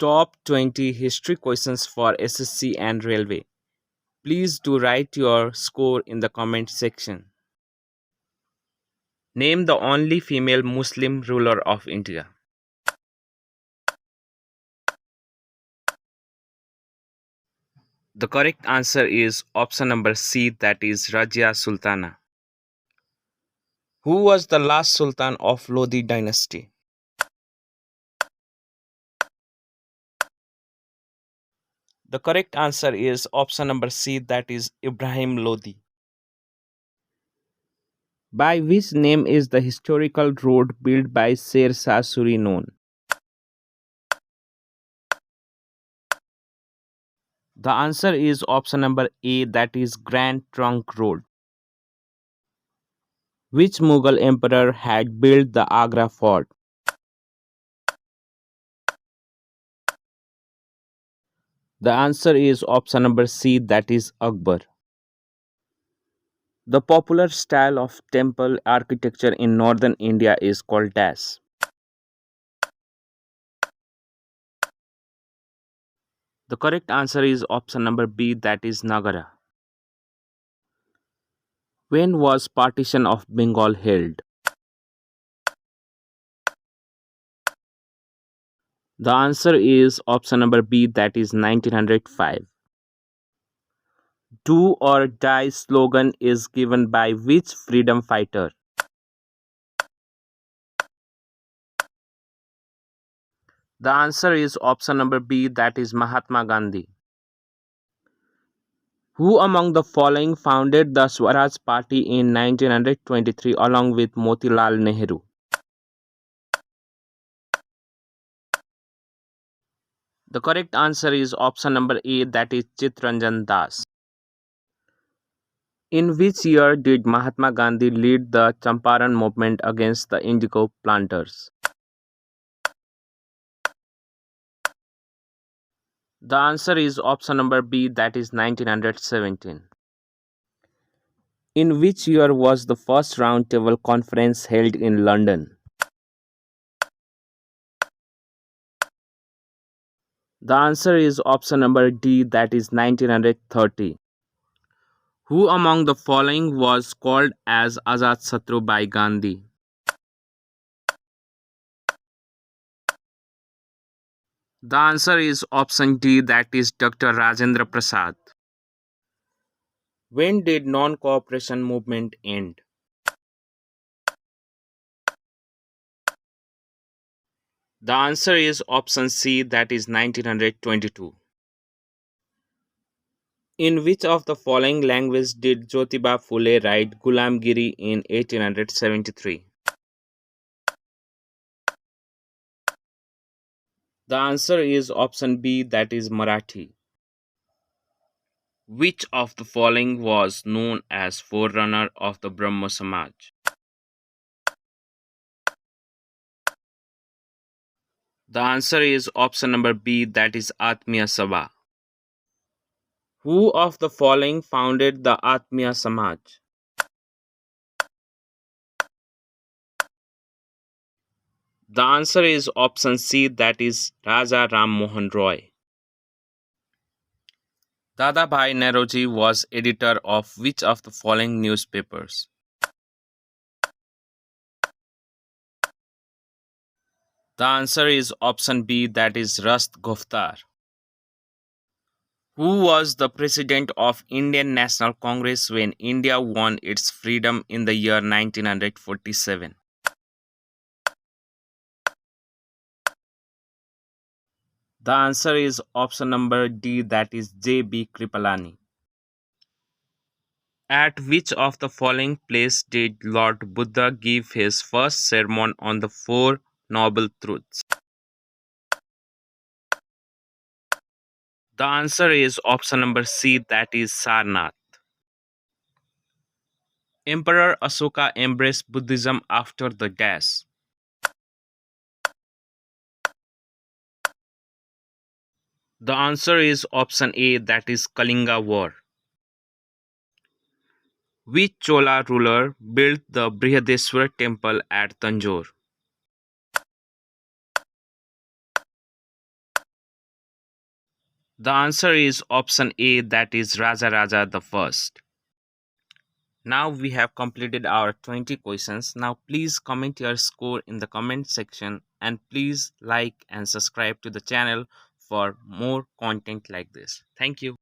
Top 20 history questions for SSC and Railway. Please do write your score in the comment section. Name the only female Muslim ruler of India. The correct answer is option number C, that is Rajia Sultana. Who was the last Sultan of Lodi dynasty? The correct answer is option number C, that is Ibrahim Lodi. By which name is the historical road built by Sher Shah Suri known? The answer is option number A, that is Grand Trunk Road. Which Mughal emperor had built the Agra fort? The answer is option number C, that is Akbar. The popular style of temple architecture in northern India is called dash. The correct answer is option number B, that is Nagara. When was partition of Bengal held? The answer is option number B, that is 1905. Do or die slogan is given by which freedom fighter? The answer is option number B, that is Mahatma Gandhi. Who among the following founded the Swaraj Party in 1923 along with Motilal Nehru? The correct answer is option number A, that is Chitranjan Das. In which year did Mahatma Gandhi lead the Champaran movement against the indigo planters? The answer is option number B, that is 1917. In which year was the first roundtable conference held in London? The answer is option number D, that is 1930. Who among the following was called as Azad Satru by Gandhi? The answer is option D, that is Dr. Rajendra Prasad. When did non-cooperation movement end? The answer is option C, that is 1922. In which of the following language did Jyotiba Phule write Gulamgiri in 1873? The answer is option B, that is Marathi. Which of the following was known as forerunner of the Brahmo Samaj? The answer is option number B, that is Atmiya Sabha. Who of the following founded the Atmiya Samaj? The answer is option C, that is Raja Ram Mohan Roy. Dadabhai Naoroji was editor of which of the following newspapers? The answer is option B, that is Rast Goftar. Who was the president of Indian National Congress when India won its freedom in the year 1947? The answer is option number D, that is J.B. Kripalani. At which of the following place did Lord Buddha give his first sermon on the Four Noble Truths? The answer is option number C, that is Sarnath. Emperor Ashoka embraced Buddhism after the dash. The answer is option A, that is Kalinga War. Which Chola ruler built the Brihadeswara temple at Tanjore? The answer is option A, that is Raja Raja the first. Now we have completed our 20 questions. Now please comment your score in the comment section and please like and subscribe to the channel for more content like this. Thank you.